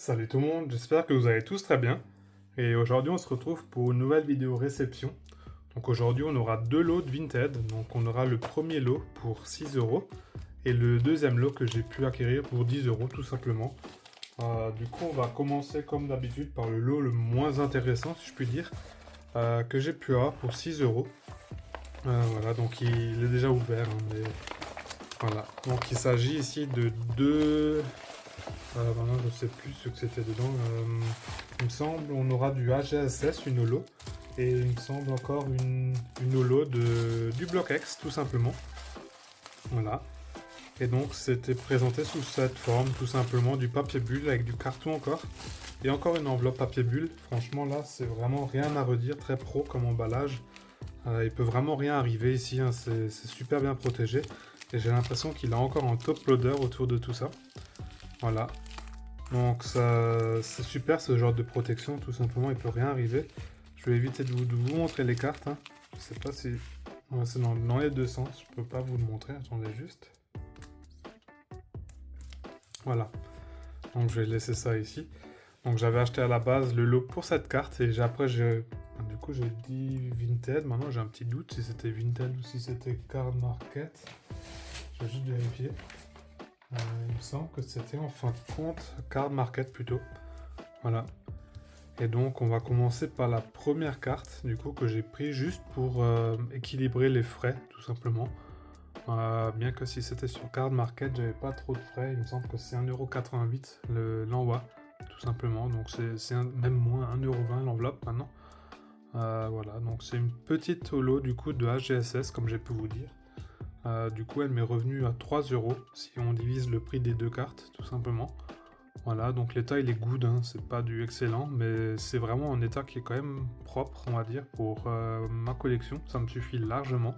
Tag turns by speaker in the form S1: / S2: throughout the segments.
S1: Salut tout le monde, j'espère que vous allez tous très bien. Et aujourd'hui, on se retrouve pour une nouvelle vidéo réception. Donc aujourd'hui, on aura deux lots de Vinted. Donc on aura le premier lot pour 6 euros et le deuxième lot que j'ai pu acquérir pour 10 euros tout simplement. Du coup, on va commencer comme d'habitude par le lot le moins intéressant, si je puis dire, que j'ai pu avoir pour 6 euros. Voilà, donc il est déjà ouvert, hein, mais voilà. Donc il s'agit ici de deux. Maintenant, je sais plus ce que c'était dedans. Il me semble on aura du AGSS, une holo, et il me semble encore une holo du BlockX, tout simplement. Voilà. Et donc, c'était présenté sous cette forme, tout simplement, du papier bulle avec du carton encore. Et encore une enveloppe papier bulle. Franchement, là, c'est vraiment rien à redire, très pro comme emballage. Il peut vraiment rien arriver ici, hein, c'est super bien protégé. Et j'ai l'impression qu'il a encore un top loader autour de tout ça. Voilà. Donc ça, c'est super ce genre de protection, tout simplement, il peut rien arriver. Je vais éviter de vous montrer les cartes, hein. Je sais pas si... Ouais, c'est dans les deux sens, je peux pas vous le montrer, attendez juste. Voilà, donc je vais laisser ça ici. Donc j'avais acheté à la base le lot pour cette carte et après du coup j'ai dit Vinted, maintenant j'ai un petit doute si c'était Vinted ou si c'était Card Market. Je vais juste vérifier. Il me semble que c'était en fin de compte Card Market plutôt. Voilà. Et donc on va commencer par la première carte du coup que j'ai pris juste pour équilibrer les frais tout simplement. Bien que si c'était sur Card Market j'avais pas trop de frais, il me semble que c'est 1,88€ l'envoi tout simplement. Donc c'est même moins 1,20€ l'enveloppe maintenant. Voilà, donc c'est une petite holo du coup de HGSS comme j'ai pu vous dire. Du coup elle m'est revenue à 3 euros si on divise le prix des deux cartes tout simplement. Voilà, donc l'état il est good, hein, c'est pas du excellent, mais c'est vraiment un état qui est quand même propre, on va dire, pour ma collection. Ça me suffit largement.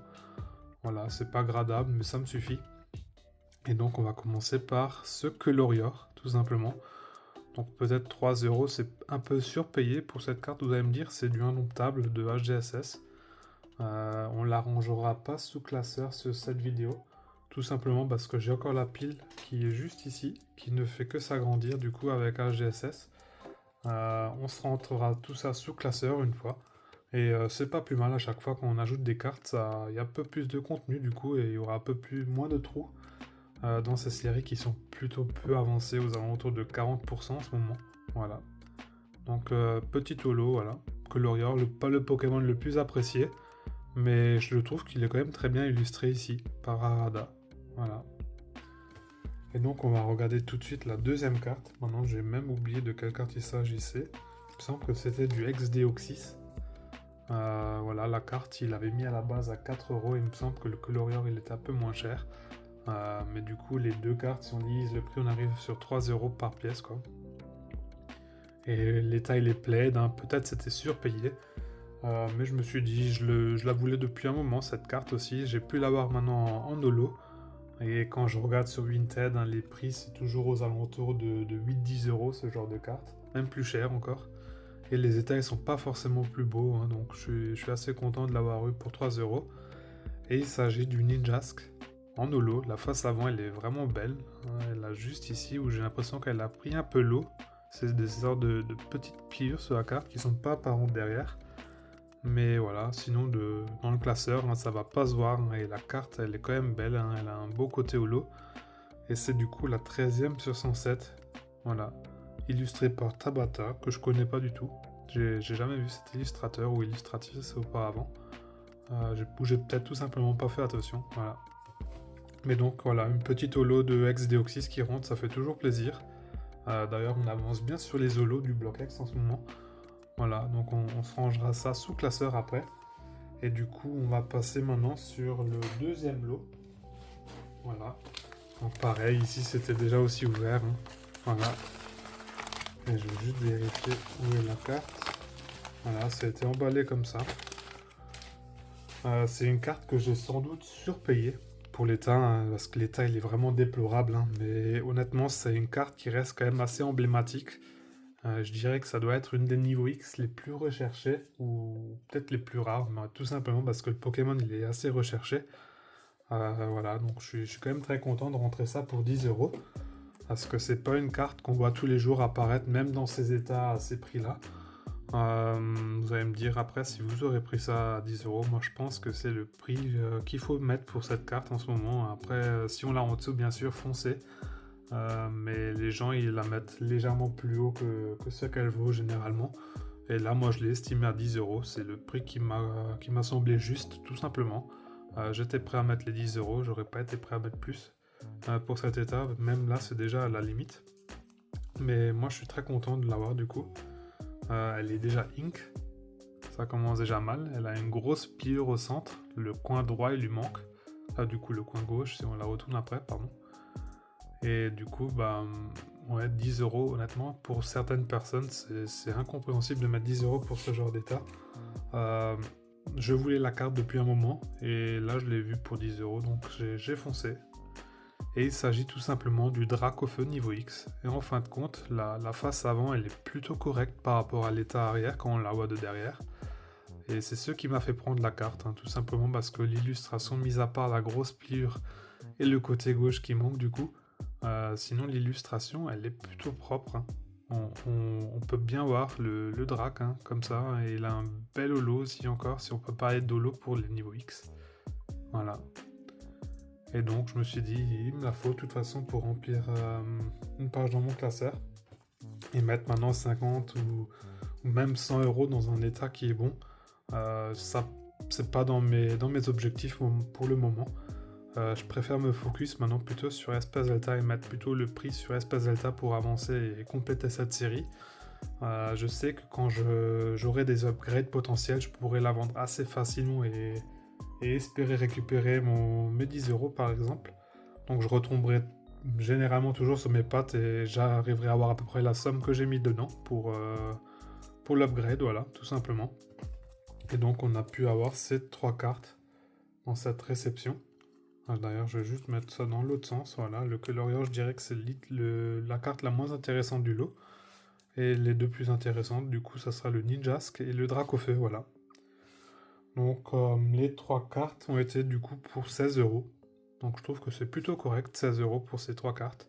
S1: Voilà, c'est pas gradable, mais ça me suffit. Et donc on va commencer par ce Colorior, tout simplement. Donc peut-être 3 euros, c'est un peu surpayé pour cette carte, vous allez me dire, c'est du indomptable de HGSS. On l'arrangera pas sous classeur sur cette vidéo. Tout simplement parce que j'ai encore la pile qui est juste ici, qui ne fait que s'agrandir du coup avec HGSS. On se rentrera tout ça sous classeur une fois. Et c'est pas plus mal à chaque fois qu'on ajoute des cartes, il y a un peu plus de contenu du coup et il y aura un peu moins de trous dans ces séries qui sont plutôt peu avancées aux alentours de 40% en ce moment. Voilà. Donc petit holo, voilà. Colorior, pas le Pokémon le plus apprécié, mais je le trouve qu'il est quand même très bien illustré ici par Harada. Voilà. Et donc on va regarder tout de suite la deuxième carte. Maintenant j'ai même oublié de quelle carte il s'agissait. Il me semble que c'était du ex-Deoxys. Voilà, la carte il avait mis à la base à 4 euros. Il me semble que le Colorior il était un peu moins cher. Mais du coup les deux cartes, si on divise le prix, on arrive sur 3 euros par pièce quoi. Et l'état il est plaid, hein. Peut-être c'était surpayé. Mais je me suis dit, je la voulais depuis un moment cette carte aussi. J'ai pu l'avoir maintenant en holo. Et quand je regarde sur Vinted, hein, les prix c'est toujours aux alentours de 8-10 euros ce genre de carte, même plus cher encore. Et les états ils sont pas forcément plus beaux, hein, donc je suis assez content de l'avoir eu pour 3 euros. Et il s'agit du Ninjask en holo. La face avant elle est vraiment belle, hein, elle a juste ici où j'ai l'impression qu'elle a pris un peu l'eau. C'est des sortes de petites pliures sur la carte qui sont pas apparentes derrière. Mais voilà, sinon dans le classeur, hein, ça va pas se voir, hein, et la carte elle est quand même belle, hein, elle a un beau côté holo. Et c'est du coup la 13e sur 107. Voilà, illustrée par Tabata, que je connais pas du tout. J'ai jamais vu cet illustrateur ou illustratrice auparavant. J'ai peut-être tout simplement pas fait attention, voilà. Mais donc voilà, une petite holo de ex-Deoxys qui rentre, ça fait toujours plaisir. D'ailleurs, on avance bien sur les holos du bloc X en ce moment. Voilà, donc on se rangera ça sous classeur après. Et du coup, on va passer maintenant sur le deuxième lot. Voilà. Donc pareil, ici c'était déjà aussi ouvert, hein. Voilà. Et je vais juste vérifier où est la carte. Voilà, ça a été emballé comme ça. C'est une carte que j'ai sans doute surpayée pour l'état, hein, parce que l'état il est vraiment déplorable, hein. Mais honnêtement, c'est une carte qui reste quand même assez emblématique. Je dirais que ça doit être une des niveaux X les plus recherchés, ou peut-être les plus rares, mais tout simplement parce que le Pokémon il est assez recherché. Voilà, donc je suis quand même très content de rentrer ça pour 10 euros. parce que c'est pas une carte qu'on voit tous les jours apparaître, même dans ces états à ces prix-là. Vous allez me dire après si vous aurez pris ça à 10 euros. Moi je pense que c'est le prix qu'il faut mettre pour cette carte en ce moment. Après, si on l'a en dessous, bien sûr, foncez. Mais les gens ils la mettent légèrement plus haut que ce qu'elle vaut généralement. Et là, moi je l'ai estimé à 10 euros. C'est le prix qui m'a semblé juste, tout simplement. J'étais prêt à mettre les 10 euros, j'aurais pas été prêt à mettre plus pour cet état. Même là, c'est déjà à la limite. Mais moi je suis très content de l'avoir du coup. Elle est déjà ink, ça commence déjà mal. Elle a une grosse pliure au centre, le coin droit il lui manque. Du coup le coin gauche si on la retourne après, pardon. Et du coup, bah, ouais, 10 euros honnêtement, pour certaines personnes c'est incompréhensible de mettre 10 euros pour ce genre d'état. Je voulais la carte depuis un moment et là je l'ai vue pour 10 euros donc j'ai foncé. Et il s'agit tout simplement du Drac au feu niveau X. Et en fin de compte, la face avant elle est plutôt correcte par rapport à l'état arrière quand on la voit de derrière. Et c'est ce qui m'a fait prendre la carte, tout simplement parce que l'illustration, mis à part la grosse pliure et le côté gauche qui manque du coup, sinon l'illustration elle est plutôt propre. On peut bien voir le Drac comme ça, et il a un bel holo aussi encore, si on peut parler d'holo pour les niveaux X. Voilà. Et donc je me suis dit, il me la faut de toute façon pour remplir une page dans mon classeur et mettre maintenant 50 ou même 100 euros dans un état qui est bon. Ça, c'est pas dans mes objectifs pour le moment. Je préfère me focus maintenant plutôt sur Espace Delta et mettre plutôt le prix sur Espace Delta pour avancer et compléter cette série. Je sais que quand j'aurai des upgrades potentiels, je pourrai la vendre assez facilement et espérer récupérer mes 10 euros par exemple. Donc je retomberai généralement toujours sur mes pattes et j'arriverai à avoir à peu près la somme que j'ai mis dedans pour l'upgrade, voilà, tout simplement. Et donc on a pu avoir ces 3 cartes dans cette réception. D'ailleurs je vais juste mettre ça dans l'autre sens, voilà, le Colorian je dirais que c'est la carte la moins intéressante du lot. Et les deux plus intéressantes du coup ça sera le Ninjask et le Drac au feu, voilà. Donc les 3 cartes ont été du coup pour 16 euros. Donc je trouve que c'est plutôt correct, 16 euros pour ces 3 cartes.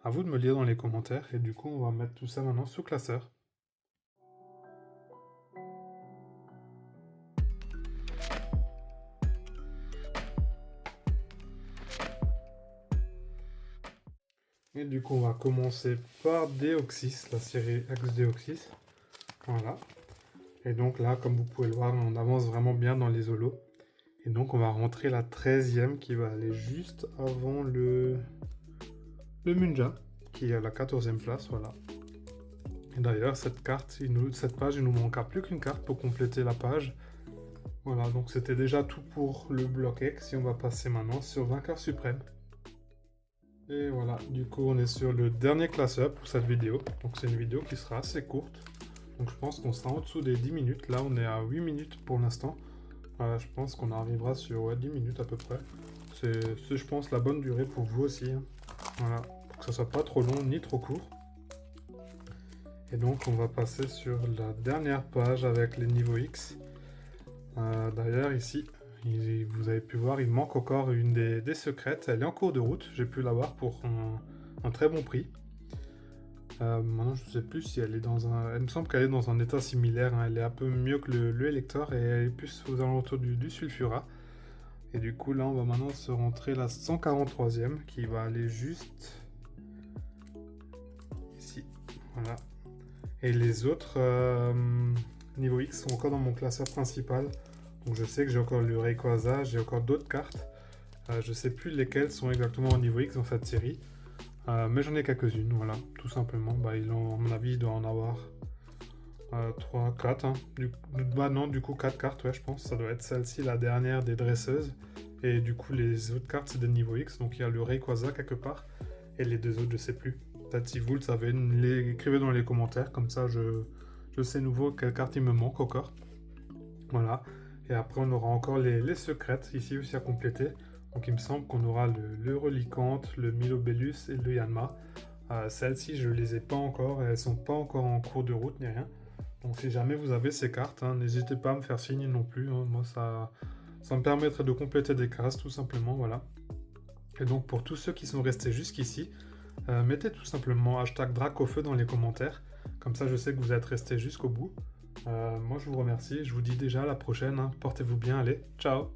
S1: À vous de me lire dans les commentaires. Et du coup on va mettre tout ça maintenant sous classeur. Et du coup on va commencer par Deoxys, la série Axe Deoxys. Voilà. Et donc là comme vous pouvez le voir on avance vraiment bien dans les holos. Et donc on va rentrer la 13e qui va aller juste avant le Munja, qui est à la 14e place, voilà. Et d'ailleurs cette page il nous manquera plus qu'une carte pour compléter la page. Voilà, donc c'était déjà tout pour le bloc X, et on va passer maintenant sur Vainqueur Suprême. Et voilà, du coup on est sur le dernier classeur pour cette vidéo. Donc c'est une vidéo qui sera assez courte. Donc je pense qu'on sera en dessous des 10 minutes. Là on est à 8 minutes pour l'instant. Je pense qu'on arrivera sur 10 minutes à peu près. C'est je pense la bonne durée pour vous aussi. Voilà, pour que ça soit pas trop long ni trop court. Et donc on va passer sur la dernière page avec les niveaux X. D'ailleurs ici, vous avez pu voir, il manque encore une des secrètes. Elle est en cours de route, j'ai pu l'avoir pour un très bon prix. Maintenant je ne sais plus si elle est dans un... Elle me semble qu'elle est dans un état similaire, elle est un peu mieux que le Elector et elle est plus aux alentours du Sulfura. Et du coup là on va maintenant se rentrer la 143e qui va aller juste ici, voilà. Et les autres niveau X sont encore dans mon classeur principal. Donc je sais que j'ai encore le Rayquaza, j'ai encore d'autres cartes. Je sais plus lesquelles sont exactement au niveau X dans cette série. Mais j'en ai quelques-unes, voilà, tout simplement. À mon avis, il doit en avoir 3, 4. Non, du coup 4 cartes, ouais, je pense. Ça doit être celle-ci, la dernière des dresseuses. Et du coup, les autres cartes, c'est des niveaux X. Donc il y a le Rayquaza quelque part. Et les deux autres, je sais plus. Peut-être si vous le savez, écrivez dans les commentaires. Comme ça, je sais nouveau quelle carte il me manque encore. Voilà. Et après, on aura encore les secrètes ici aussi à compléter. Donc il me semble qu'on aura le Reliquante, le Milobellus et le Yanma. Celles-ci, je ne les ai pas encore. Elles ne sont pas encore en cours de route ni rien. Donc si jamais vous avez ces cartes, n'hésitez pas à me faire signe non plus. Moi, ça me permettrait de compléter des cases tout simplement. Voilà. Et donc pour tous ceux qui sont restés jusqu'ici, Mettez tout simplement hashtag Dracofeu dans les commentaires. Comme ça, je sais que vous êtes restés jusqu'au bout. Moi, je vous remercie. Je vous dis déjà à la prochaine, hein. Portez-vous bien. Allez, ciao!